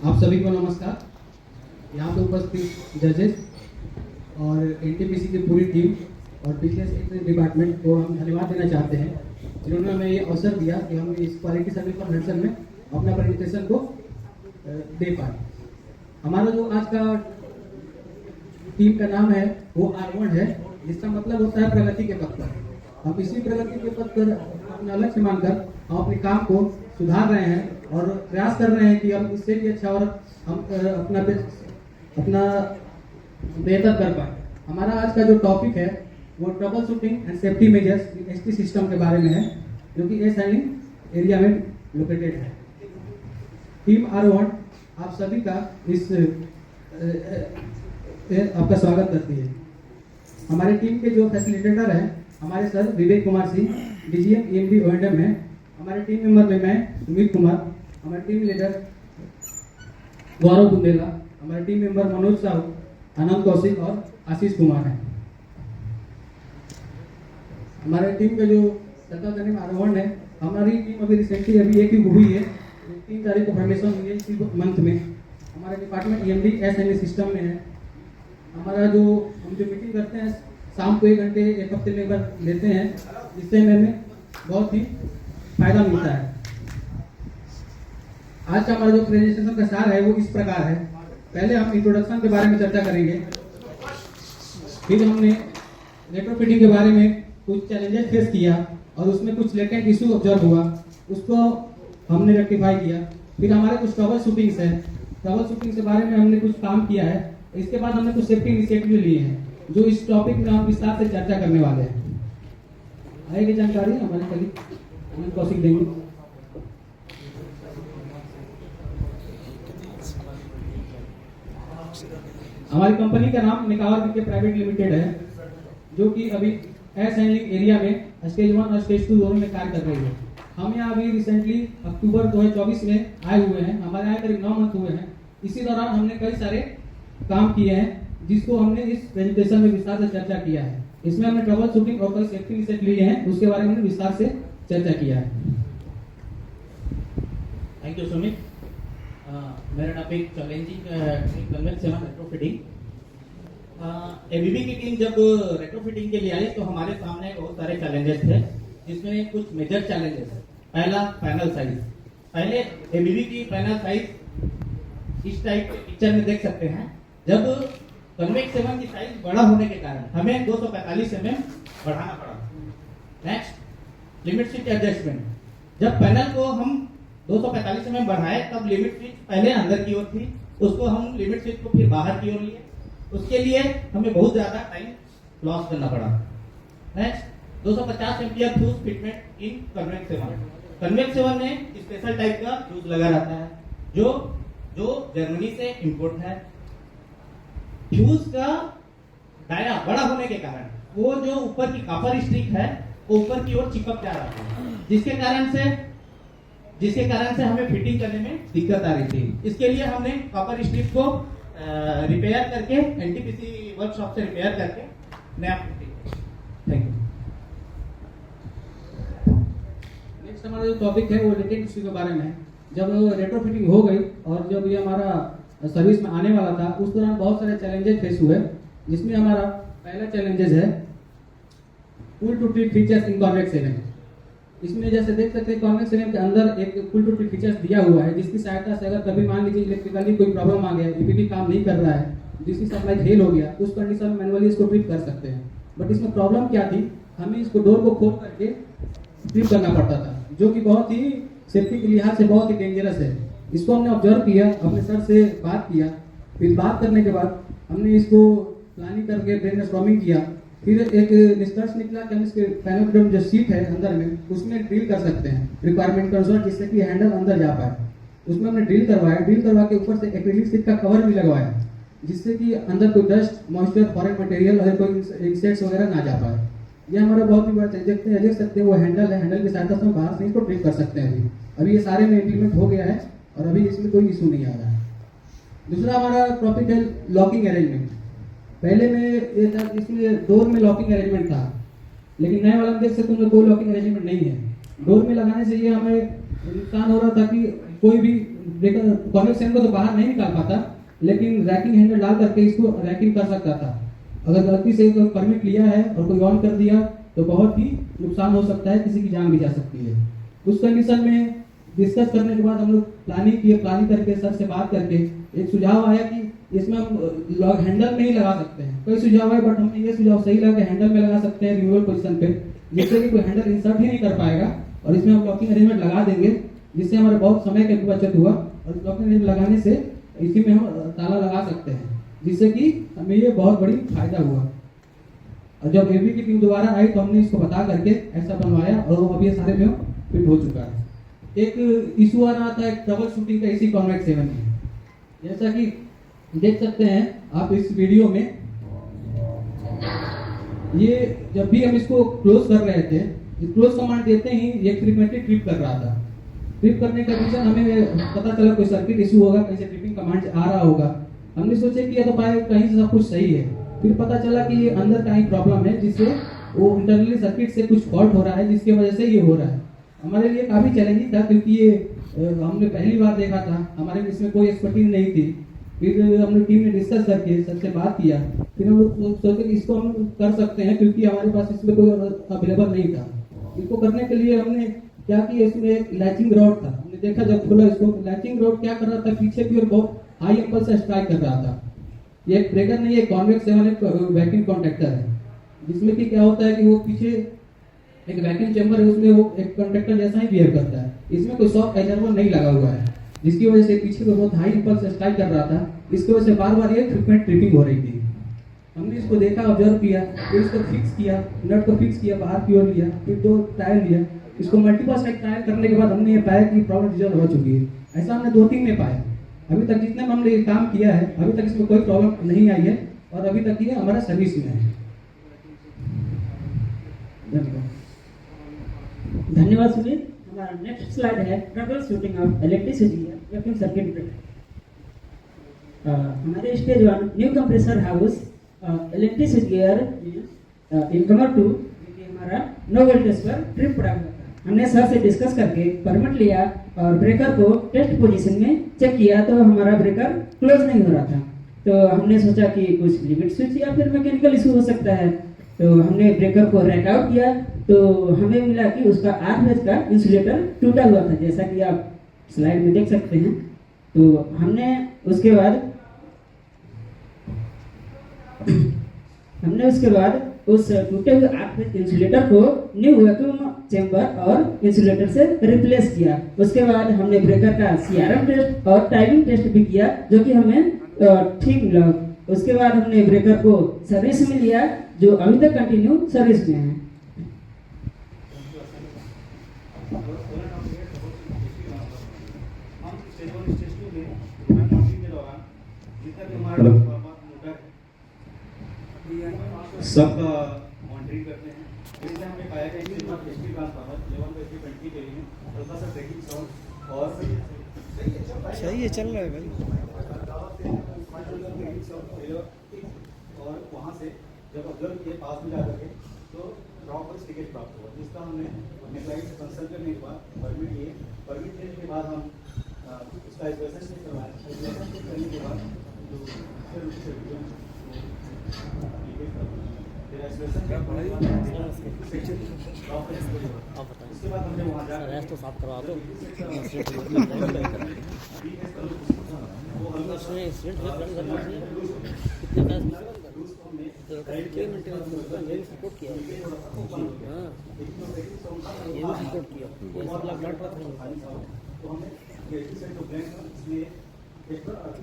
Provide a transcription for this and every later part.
आप सभी को नमस्कार। यहाँ पे उपस्थित जजेस और एनटीपीसी की पूरी टीम और बिजनेस एक्सचेंज डिपार्टमेंट को हम धन्यवाद देना चाहते हैं, जिन्होंने हमें ये अवसर दिया कि हम इस क्वालिटी सर्विस कन्वेंशन में अपना प्रेजेंटेशन को दे पाए। हमारा जो आज का टीम का नाम है वो R1 है, जिसका मतलब होता है प्रगति के पथ पर। हम इसी प्रगति के पथ पर अपना लक्ष्य मानकर हम अपने काम को सुधार रहे हैं और प्रयास कर रहे हैं कि हम इससे भी अच्छा और हम अपना बेहतर कर पाए। हमारा आज का जो टॉपिक है वो trouble shooting and safety measures in ST system के बारे में है, जो कि एस हैंडलिंग एरिया में लोकेटेड है। टीम R1 आप सभी का इस आपका स्वागत करती है। हमारी टीम के जो फैसिलिटेटर हैं हमारे sir Vivek Kumar Singh, DGM EMD O&M है। हमारे टीम मेंबर में मैं सुमित कुमार, हमारे टीम लीडर गौरव बुंदेला, हमारे टीम मेंबर मनोज साहू, आनंद कौशिक और आशीष कुमार हैं। हमारे टीम का जो सत्ताधारी R1 है, हमारी टीम अभी रिसेंटली एक ही हुई है, 3 तारीख को फॉर्मेशन हुई है इसी मंथ में। हमारा डिपार्टमेंट EMD SNA सिस्टम में है। हमारा जो हम मीटिंग करते हैं शाम को 1 घंटे 1 हफ्ते में एक बार लेते हैं, जिससे हमें बहुत ही फायदा मिलता है। आज का हमारा जो प्रेजेंटेशन का सार है वो इस प्रकार है। पहले हम इंट्रोडक्शन के बारे में चर्चा करेंगे, फिर हमने रेट्रोफिटिंग के बारे में कुछ चैलेंजेस फेस किया और उसमें कुछ लेटेंट इशू ऑब्जर्व हुआ, उसको हमने रेक्टिफाई किया। फिर हमारे कुछ ट्रबल शूटिंग्स है, ट्रबल शूटिंग के बारे में हमने कुछ काम किया है। इसके बाद हमने कुछ सेफ्टी इनिशिएटिव लिए हैं, जो इस टॉपिक में हम विस्तार से चर्चा करने वाले हैं। आगे जानकारी हमारे कलीग आनंद कौशिक देंगे। हमारी कंपनी का नाम निकावर के प्राइवेट लिमिटेड है, जो कि अभी एस हैंडलिंग एरिया में स्टेज 1 और स्टेज 2 दोनों में कार्य कर रही है। हम यहाँ अभी रिसेंटली अक्टूबर 2024 में आए हुए हैं। हमारे आए करीब 9 मंथ हुए हैं। इसी दौरान हमने कई सारे काम किए हैं, जिसको हमने इस प्रेजेंटेशन में विस्तार से चर्चा किया है। इसमें हमने ट्रबल शूटिंग और कई सेफ्टी इनिशिएटिव लिए हैं, उसके बारे में हमने विस्तार से चर्चा किया है। Thank you Sumit. मेरा topic challenging convention retrofitting. ABB की टीम जब रेट्रोफिटिंग के लिए आई तो हमारे सामने बहुत सारे चैलेंजेस थे, जिसमें कुछ मेजर चैलेंजेस है। पहला, पैनल साइज। पहले एबीबी की पैनल साइज इस टाइप के पिक्चर में देख सकते हैं। जब कन्वेक्स 7 की साइज बड़ा होने के कारण हमें 245 mm बढ़ाना पड़ा। Next, limit switch adjustment. जब पैनल को हम 245 mm बढ़ाए तब लिमिट स्विच पहले अंदर की ओर थी, उसको हम लिमिट स्विच को फिर बाहर की ओर लिए। उसके लिए हमें बहुत ज्यादा टाइम लॉस करना पड़ा। नेक्स्ट, 250 एम्पियर फ्यूज फिटमेंट इन कन्वेक्स 7। कन्वेक्स 7 में स्पेशल टाइप का फ्यूज लगा रहता है, जो जर्मनी से इंपोर्ट है। फ्यूज का दायरा बड़ा होने के कारण वो जो ऊपर की कॉपर स्ट्रिप है वो ऊपर की ओर चिपक जा रहा है, जिसके कारण से हमें फिटिंग करने में दिक्कत आ रही थी। इसके लिए हमने कॉपर स्ट्रिप को रिपेयर करके एनटीपीसी वर्कशॉप से रिपेयर करके नया फिटिंग। Thank you. नेक्स्ट हमारा जो टॉपिक है वो लेटेंट इशू के बारे में है। जब रेट्रोफिटिंग हो गई और जब ये हमारा सर्विस में आने वाला था, उस दौरान बहुत सारे चैलेंजेस फेस हुए, जिसमें हमारा पहला चैलेंजेस है pull to trip features in convex 7। इसमें जैसे देख सकते हैं कॉन्वेक्स 7 के अंदर एक पुल टू ट्रिप फीचर्स दिया हुआ है, जिसकी सहायता से अगर कभी मान लीजिए इलेक्ट्रिकली कोई प्रॉब्लम आ गया, ईपीडी काम नहीं कर रहा है, जिसकी सप्लाई फेल हो गया, उस कंडीशन में मैनुअली इसको ट्रिप कर सकते हैं। बट इसमें प्रॉब्लम क्या थी, हमें इसको डोर को खोल करके ट्रिप करना पड़ता था, जो कि बहुत ही सेफ्टी के लिहाज से बहुत ही डेंजरस है। इसको हमने ऑब्जर्व किया, अपने सर से बात किया, फिर बात करने के बाद हमने इसको प्लानिंग करके ब्रेनस्टॉर्मिंग किया। फिर एक निष्कर्ष निकला कि हम इसके पैनल की जो सीट है अंदर में उसमें ड्रिल कर सकते हैं रिक्वायरमेंट के अनुसार, जिससे कि हैंडल अंदर जा पाए। उसमें हमने ड्रिल करवाया, ड्रिल करवा के ऊपर से एक्रिलिक सीट का कवर भी लगवाया, जिससे कि अंदर कोई डस्ट, मॉइस्चर, फॉरेन मटेरियल और कोई इंसेक्ट्स वगैरह ना जा पाए। ये हमारा बहुत ही बड़ा देख सकते हैं वो हैंडल है, हैंडल की सहायता से हम बाहर से इसको ट्रिप कर सकते हैं। अभी ये सारे में इम्प्लीमेंट हो गया है और अभी इसमें कोई इशू नहीं आ रहा है। दूसरा हमारा टॉपिक है लॉकिंग अरेंजमेंट। पहले में ये था, इसमें डोर में लॉकिंग अरेंजमेंट था, लेकिन नए वाला देख सकते हैं कोई लॉकिंग अरेंजमेंट नहीं है। डोर में लगाने से ये हमें नुकसान हो रहा था कि कोई भी ब्रेकर कॉन्वेक्स चैम्बर को तो बाहर नहीं निकाल पाता, लेकिन रैकिंग हैंडल डाल करके इसको रैकिंग कर सकता था। अगर गलती से कोई परमिट लिया है और कोई ऑन कर दिया तो बहुत ही नुकसान हो सकता है, किसी की जान भी जा सकती है। उस कंडीशन में डिस्कस करने के बाद हम लोग प्लानिंग किए, प्लानिंग करके सर से बात करके एक सुझाव आया कि इसमें हम लॉक हैंडल में ही लगा सकते हैं। कई सुझाव है, बट हमें ये सुझाव सही लगा कि हैंडल में लगा सकते हैं रिमूवल पोजीशन पे, जिससे कि कोई हैंडल इंसर्ट ही नहीं कर पाएगा, और इसमें हम लॉकिंग अरेंजमेंट लगा देंगे, जिससे हमारे बहुत समय का बचत हुआ। और लॉकिंग अरेंजमेंट लगाने से इसी में हम ताला लगा सकते हैं, जिससे कि हमें ये बहुत बड़ी फायदा हुआ। और जब एबी की टीम दोबारा आई तो हमने इसको बता करके ऐसा बनवाया, और वो अभी ये सारे में फिट हो चुका है। एक इशू आ रहा था एक ट्रबल शूटिंग का इसी कॉन्वेक्स 7 में, जैसा कि देख सकते हैं आप इस वीडियो में, ये जब भी हम इसको क्लोज कर रहे थे, क्लोज कमांड देते ही ये फ्रीक्वेंटली ट्रिप कर रहा था। ट्रिप करने का रीजन हमें पता चला कोई सर्किट इशू होगा, कहीं से ट्रिपिंग कमांड आ रहा होगा। हमने सोचे कि या तो पाए कहीं से सब कुछ सही है, फिर पता चला कि ये अंदर का ही प्रॉब्लम है, जिससे वो इंटरनली सर्किट से कुछ फॉल्ट हो रहा है, जिसकी वजह से ये हो रहा है। हमारे लिए काफी चैलेंजिंग था, क्योंकि ये हमने पहली बार देखा था, हमारे इसमें कोई एक्सपर्टीज नहीं थी। फिर हमने टीम में डिस्कस करके सबसे बात किया, फिर हम लोग सोचे कि इसको हम कर सकते हैं, क्योंकि हमारे पास इसमें कोई अवेलेबल नहीं था। इसको करने के लिए हमने क्या किया, इसमें एक लैचिंग रॉड था, हमने देखा जब खुला इसको, लैचिंग रॉड क्या कर रहा था, पीछे की ओर बहुत हाई एंगल से स्ट्राइक कर रहा था। ये एक ब्रेकर नहीं है, कॉन्वेक्स 7 एक वैक्यूम कॉन्टैक्टर है, जिसमें कि क्या होता है कि वो पीछे एक वैक्यूम चैम्बर है, उसमें वो एक कॉन्टैक्टर जैसा ही बिहेव करता है। इसमें कोई शॉक एब्जॉर्बर नहीं लगा हुआ है, जिसकी वजह से पीछे को बहुत हाई एंगल से स्ट्राइक कर रहा था। इसकी वजह से बार बार ये फ्रीक्वेंट ट्रिपिंग हो रही थी। हमने इसको देखा, ऑब्जर्व किया, फिर इसको फिक्स किया, नट को फिक्स किया, बाहर की ओर लिया, फिर 2 ट्रायल लिया। इसको मल्टीपल साइड ट्रायल करने के बाद हमने ये पाया कि प्रॉब्लम रिजॉल्व हो चुकी है। ऐसा हमने 2-3 में पाया। अभी तक जितने में हमने ये काम किया है, अभी तक इसमें कोई प्रॉब्लम नहीं आई है, और अभी तक ये हमारा सर्विस में है। धन्यवाद सुमित। हमारा नेक्स्ट स्लाइड है troubleshooting of electricity vacuum circuit breaker. हमारे stage 1 new compressor house electricity gear incomer 2, हमारा नो वोल्टेज पर ट्रिप पड़ा हुआ था। हमने सर से डिस्कस करके परमिट लिया और ब्रेकर को टेस्ट पोजीशन में चेक किया, तो हमारा ब्रेकर क्लोज नहीं हो रहा था। तो हमने सोचा कि कुछ लिमिट स्विच या फिर मैकेनिकल इशू हो सकता है। तो हमने ब्रेकर को रैक आउट किया, तो हमें मिला कि उसका 8 फेज का इंसुलेटर टूटा हुआ था, जैसा कि आप स्लाइड में देख सकते हैं। तो हमने उसके बाद उस टूटे हुए 8 फेज इंसुलेटर को न्यू वैक्यूम चेंबर और इंसुलेटर से रिप्लेस किया। उसके बाद हमने ब्रेकर का CRM टेस्ट और टाइमिंग टेस्ट भी किया, जो कि हमें ठीक मिला। उसके बाद हमने ब्रेकर को सर्विस में लिया, जो अभी तक कंटिन्यू सर्विस में है। सब मॉनिटरिंग करते हैं। इसमें हमने पाया कि इसमें एचपी ट्रांसफार्मर लेवल पे 20 के लिए हल्का सा ट्रैकिंग साउंड और सही है, चल रहा है भाई। और वहाँ से जब ऑब्जर्व किए पास में जाकर के, तो प्रॉपर टिकट प्राप्त हुआ, जिसका हमने अपने क्लाइंट से कंसल्ट करने के बाद परमिट लिए। परमिट लेने के बाद हम उसका एजुकेशन चेक करवाएं। एजुकेशन चेक करने के बाद जो उसके बाद हमने वहाँ जाकर तो साफ करवा दो। सपोर्ट किया, हाँ ये भी सपोर्ट किया, तो हमने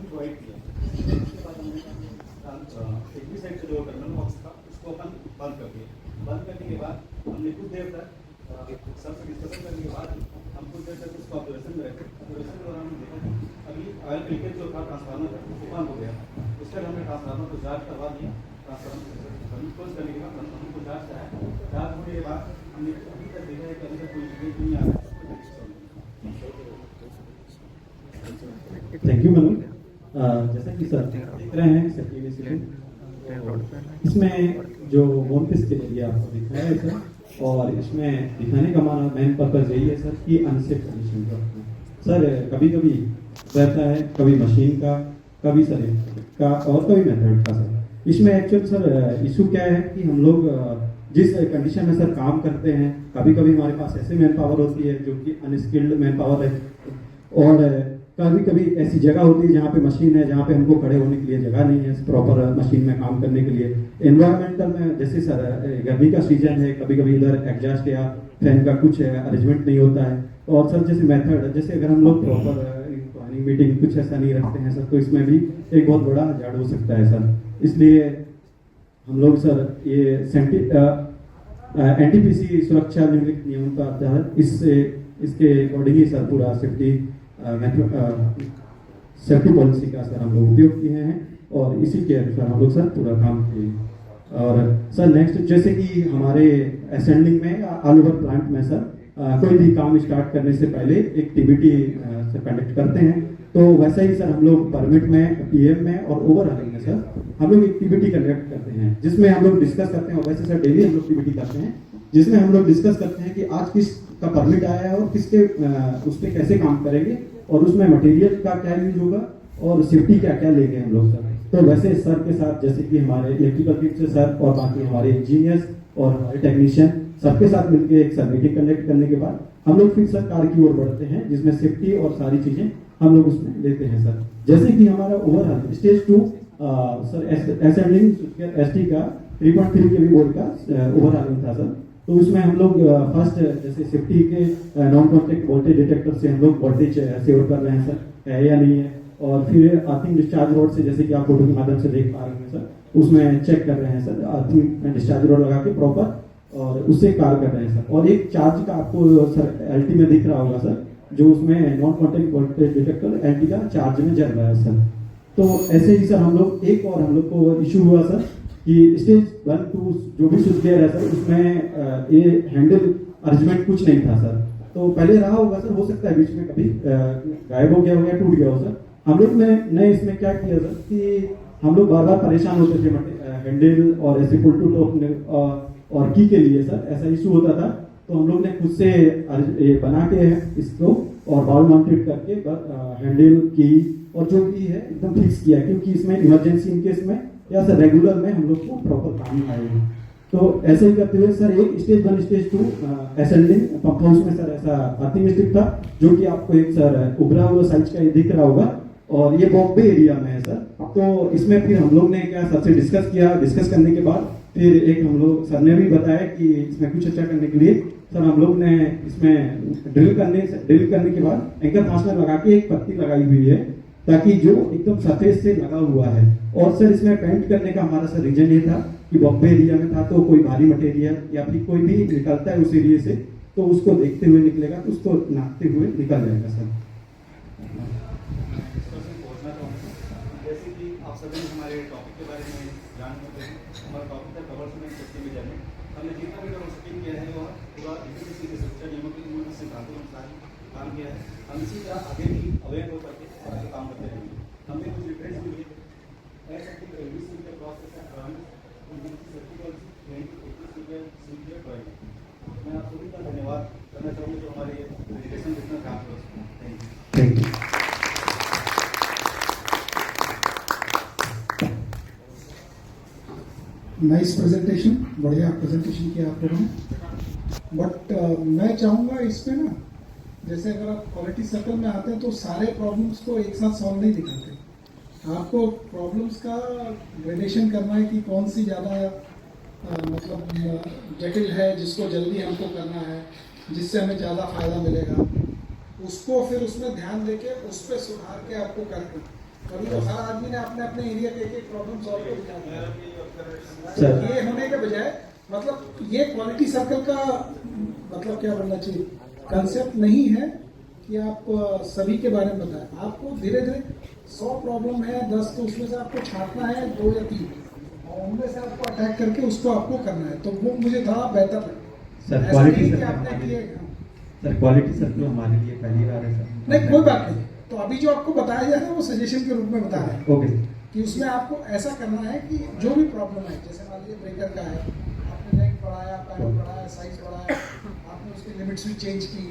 प्रोवाइड किया। उसके बाद हमने साइड से जो टर्मिनल बॉक्स था उसको अपन बंद कर दिया। बंद करने के बाद हमने कुछ देर तक सबसे डिस्कशन करने के बाद हम कुछ देर तक उसको ऑब्जर्वेशन में रखे। ऑब्जर्वेशन के दौरान हमने देखा कि अभी ऑयल लीकेज जो था ट्रांसफार्मर का वो बंद हो गया। उसके बाद हमने ट्रांसफार्मर को चार्ज करवा दिया। ट्रांसफार्मर क्लोज करने के बाद हमको चार्ज कराया। चार्ज होने के बाद हमने अभी तक देखा है कि अभी तक कोई लीकेज नहीं आ रहा है। Thank you Manoj. जैसा कि सर देख रहे हैं सर, इसमें जो वोल्टेज के लिए आपको दिखाया है सर, और इसमें दिखाने का हमारा मेन पर्पज यही है सर कि अनसेफ कंडीशन सर कभी कभी रहता है, कभी मशीन का, कभी सर का और कभी मेथड का सर। इसमें एक्चुअल सर इशू क्या है कि हम लोग जिस कंडीशन में सर काम करते हैं, कभी कभी हमारे पास ऐसे मैन पावर होती है जो कि अनस्किल्ड मैन पावर है, और कभी कभी ऐसी जगह होती है जहाँ पे मशीन है, जहाँ पे हमको खड़े होने के लिए जगह नहीं है प्रॉपर मशीन में काम करने के लिए। एनवायरमेंटल में जैसे सर गर्मी का सीजन है, कभी कभी इधर एग्जॉस्ट या फैन का कुछ अरेंजमेंट नहीं होता है। और सर जैसे मेथड, जैसे अगर हम लोग प्रॉपर प्लानिंग मीटिंग कुछ ऐसा नहीं रखते हैं सर, तो इसमें भी एक बहुत बड़ा हजार्ड हो सकता है सर। इसलिए हम लोग सर ये एनटीपीसी सुरक्षा नियम का तहत इसके अकॉर्डिंग ही सर पूरा सेफ्टी पॉलिसी का सर हम लोग उपयोग किए हैं, और इसी के अनुसार हम लोग सर पूरा काम किए। और सर नेक्स्ट, जैसे कि हमारे असेंडिंग में ऑल ओवर प्लांट में सर कोई भी काम स्टार्ट करने से पहले एक टीबीटी से कंडक्ट करते हैं, तो वैसे ही सर हम लोग परमिट में, पीएम में और ओवरऑलिंग में सर हम लोग एक टीबीटी कंडक्ट करते हैं, जिसमें हम लोग डिस्कस करते हैं। और वैसे सर डेली हम लोग टीबीटी करते हैं, जिसमें हम लोग डिस्कस करते हैं कि आज किस का परमिट आया है और किसके उस पर कैसे काम करेंगे, और उसमें मटेरियल का क्या यूज होगा और सेफ्टी क्या क्या लेंगे हम लोग सर। तो वैसे सर के साथ जैसे कि हमारे इलेक्ट्रिकल टीम से सर और बाकी हमारे इंजीनियर्स और हमारे टेक्नीशियन सबके साथ मिलकर एक सर मीटिंग कंडक्ट करने के बाद हम लोग फिर सर कार की ओर बढ़ते हैं, जिसमें सेफ्टी और सारी चीजें हम लोग उसमें लेते हैं सर। जैसे कि हमारा overall stage 2 sir assembling ST का 3.3 के भी बोर्ड का ओवरऑल था सर। तो उसमें हम लोग फर्स्ट जैसे सेफ्टी के नॉन कॉन्टैक्ट वोल्टेज डिटेक्टर से हम लोग वोल्टेज सेव कर रहे हैं सर, है या नहीं है। और फिर अर्थिंग डिस्चार्ज रोड से, जैसे कि आप फोटो के माध्यम से देख पा रहे हैं सर, उसमें चेक कर रहे हैं सर, अर्थिंग डिस्चार्ज रोड लगा के प्रॉपर, और उससे कार्य कर रहे हैं सर। और एक चार्ज का आपको सर एलटी में दिख रहा होगा सर, जो उसमें non contact voltage detector LT का चार्ज में जल रहा है सर। तो ऐसे ही सर हम लोग एक और हम लोग को इशू हुआ सर कि स्टेज 1 2 जो भी स्विच गियर है सर, उसमें ये हैंडल अरेंजमेंट कुछ नहीं था सर। तो पहले रहा होगा सर, हो सकता है बीच में कभी गायब हो गया हो या टूट गया हो सर। हम लोग ने इसमें क्या किया सर कि हम लोग बार बार परेशान होते थे हैंडल और ऐसे पुल टू टॉप और की के लिए सर, ऐसा इशू होता था। तो हम लोग ने खुद से ये बना के इसको और बॉल माउंटेड करके हैंडल की और जो भी है एकदम फिक्स किया, क्योंकि इसमें इमरजेंसी इन केस में या सर रेगुलर में हम लोग को प्रॉपर काम आएगा। तो ऐसे ही करते हुए सर एक stage 1 stage 2 ascending pump house में सर ऐसा अर्थिंग स्टिक था, जो कि आपको एक सर उभरा हुआ साइज का दिख रहा होगा, और ये बॉम्बे एरिया में है सर। तो इसमें फिर हम लोग ने क्या सबसे डिस्कस किया, डिस्कस करने के बाद फिर एक हम लोग सर ने भी बताया कि इसमें कुछ अच्छा करने के लिए सर हम लोग ने इसमें ड्रिल करने के बाद एंकर फास्टनर लगा के एक पत्ती लगाई हुई है, ताकि जो एकदम सरफेस से लगा हुआ है। और सर इसमें पेंट करने का हमारा सर रीजन ये था कि बॉम्बे एरिया में था, तो कोई भारी मटेरियल या फिर कोई भी निकलता है उस एरिया से, तो उसको देखते हुए निकलेगा, तो उसको नापते हुए निकल जाएगा सर। जैसे कि आप सभी हमारे टॉपिक के बारे में जान सकते हैं, हमारा टॉपिक था कवर में सेफ्टी में जाने। हमने जितना भी कवर सेटिंग किया है वह पूरा इसी के सुरक्षा नियमों के मूल सिद्धांतों के अनुसार काम किया है। हम इसी तरह आगे भी अवेयर होकर के आगे काम करते रहेंगे। हमने कुछ रिफरेंस भी लिए मैं आप सभी का धन्यवाद करना चाहूँगा जो हमारे एजुकेशन जितना काम कर। Thank you. नाइस प्रेजेंटेशन, बढ़िया प्रेजेंटेशन किया आप लोगों ने। बट मैं चाहूँगा इसमें ना, जैसे अगर आप क्वालिटी सर्कल में आते हैं तो सारे प्रॉब्लम्स को एक साथ सॉल्व नहीं दिखाते। आपको प्रॉब्लम्स का ग्रेडेशन करना है कि कौन सी ज़्यादा मतलब जटिल है, जिसको जल्दी हमको करना है, जिससे हमें ज़्यादा फायदा मिलेगा, उसको फिर उसमें ध्यान देके उस पर सुधार के आपको करना। कभी तो हर आदमी ने अपने अपने एरिया के एक प्रॉब्लम सॉल्व कर दिया। ये होने के बजाय मतलब ये क्वालिटी सर्कल का मतलब क्या बनना चाहिए, कंसेप्ट नहीं है कि आप सभी के बारे में बताएं। आपको धीरे धीरे 100 प्रॉब्लम है 10, तो उसमें से आपको छांटना है 2 या 3, और उनमें से आपको अटैक करके उसको आपको करना है। तो वो मुझे थोड़ा बेहतर लगा sir. Quality sir quality circle हमारे लिए पहली बार है सर। नहीं कोई बात नहीं, तो अभी जो आपको बताया जा रहा है वो सजेशन के रूप में बता रहे हैं। ओके कि उसमें आपको ऐसा करना है कि जो भी प्रॉब्लम है, जैसे मान लीजिए ब्रेकर का है, आपने लेंथ बढ़ाया, पैनल बढ़ाया, साइज बढ़ाया, आपने उसकी लिमिट्स भी चेंज की,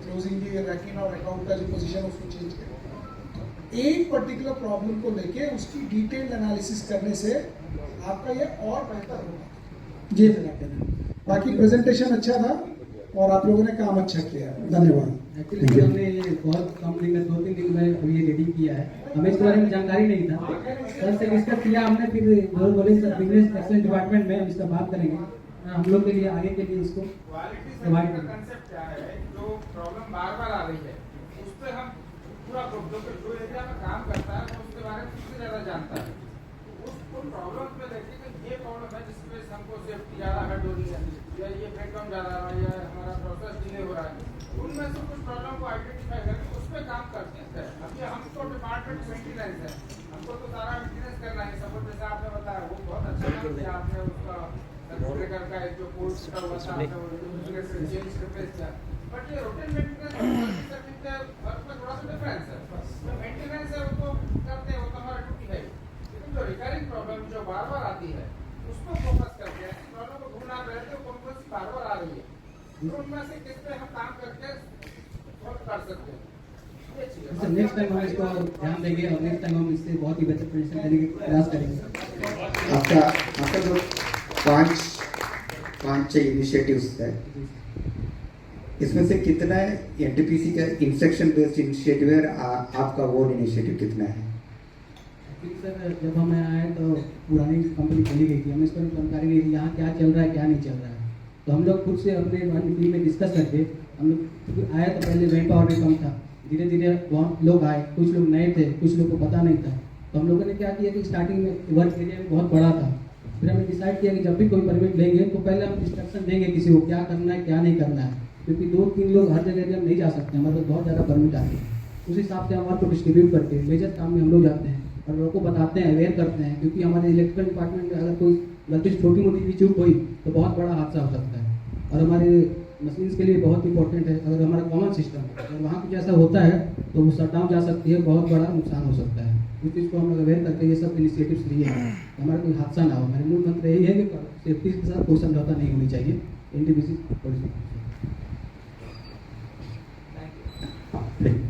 क्लोजिंग की रैकिंग और रैकआउट का जो पोजीशन है उसको चेंज किया, तो एक पर्टिकुलर प्रॉब्लम को लेके उसकी डिटेल्ड एनालिसिस करने से आपका ये और बेहतर होगा। ये मेरा कहना है। बाकी प्रेजेंटेशन अच्छा था और आप लोगों ने काम अच्छा किया। धन्यवाद। एक्चुअली सर हमने ये बहुत कम दिन में 2-3 दिन में अभी ये रेडी किया है, हमें इसके बारे में जानकारी नहीं था। सर से डिस्कस किया हमने, फिर जो बोले सर बिजनेस एक्सलेंस डिपार्टमेंट में हम इसका बात करेंगे, हम लोग के लिए आगे के लिए इसको प्रोवाइड करेंगे। कंसेप्ट क्या है, जो प्रॉब्लम बार बार आ रही है उस पर हम पूरा जो एरिया में काम करता है वो उसके बारे में सबसे ज्यादा जानता है। उस प्रॉब्लम पे देखिए कि ये प्रॉब्लम है जिसकी वजह से हमको सेफ्टी ज्यादा हर्ट हो रही है या ये ब्रेकडाउन ज्यादा आ रहा है या हमारा प्रोसेस डिले हो रहा है, उनमें से कुछ प्रॉब्लम को आइडेंटिफाई करके उस पर काम करते हैं। अभी हमको डिपार्टमेंट मेंटेनेंस है, हमको तो सारा मेंटेनेंस करना है। सपोज जैसे आपने बताया वो बहुत अच्छा काम किया आपने, उसका सर्कुलेटर का एक जो कोर्स का हुआ था आपने वो चेंज रिप्लेस किया, बट ये रूटीन मेंटेनेंस सर्विस के वर्क में थोड़ा सा डिफरेंस है। जो मेंटेनेंस है वो तो करते हैं, वो तो हमारा ड्यूटी है, लेकिन जो रिकरिंग प्रॉब्लम जो बार बार आती है उसको फोकस करते हैं। ऐसी प्रॉब्लम को ढूंढना रहते हो कौन कौन सी बार बार आ रही है, तो उनमें से किस पे हम काम करके सॉल्व कर सकते हैं। सर नेक्स्ट टाइम हम इसको ध्यान देंगे और नेक्स्ट टाइम हम इससे बहुत ही बेहतर प्रेजेंटेशन देने की प्रयास करेंगे। आपका जो पांच छह इनिशिएटिव्स है, इसमें से कितना एनटीपीसी का इंस्ट्रक्शन बेस्ड इनिशिएटिव है, आपका वो इनिशिएटिव कितना है? एक्चुअली सर जब हम आए तो पुरानी कंपनी चली गई थी, हमें इसको जानकारी नहीं थी यहाँ क्या चल रहा है क्या नहीं चल रहा है, तो हम लोग खुद से अपने टीम में डिस्कस करके हम लोग आए तो पहले मैन पावर भी कम था, धीरे धीरे बहुत लोग आए, कुछ लोग नए थे, कुछ लोग को पता नहीं था, तो हम लोगों ने क्या किया कि स्टार्टिंग में वर्क एरिया में बहुत बड़ा था, फिर हमने डिसाइड किया कि जब भी कोई परमिट लेंगे तो पहले हम इंस्ट्रक्शन देंगे किसी को क्या करना है क्या नहीं करना है, क्योंकि 2-3 लोग हर जगह हम नहीं जा सकते, हमारे पास बहुत ज़्यादा परमिट आती है। उस हिसाब से हम वर्क को डिस्ट्रीब्यूट करके मेजर काम में हम लोग जाते हैं और लोगों को बताते हैं, अवेयर करते हैं, क्योंकि हमारे इलेक्ट्रिकल डिपार्टमेंट में अगर कोई गलती से छोटी मोटी भी चूक हुई तो बहुत बड़ा हादसा हो सकता है, और हमारे मशीन्स के लिए बहुत इंपॉर्टेंट है। अगर हमारा कॉमन सिस्टम अगर वहाँ कुछ ऐसा होता है तो वो शट डाउन जा सकती है, बहुत बड़ा नुकसान हो सकता है। उस चीज़ को हम लोग अवेयर करके ये सब इनिशिएटिव्स लिए हैं, हमारा कोई हादसा ना हो। मेरे मूल मंत्र यही है कि सेफ्टी के साथ कोई समझौता नहीं होनी चाहिए। NTPC policy. ठीक।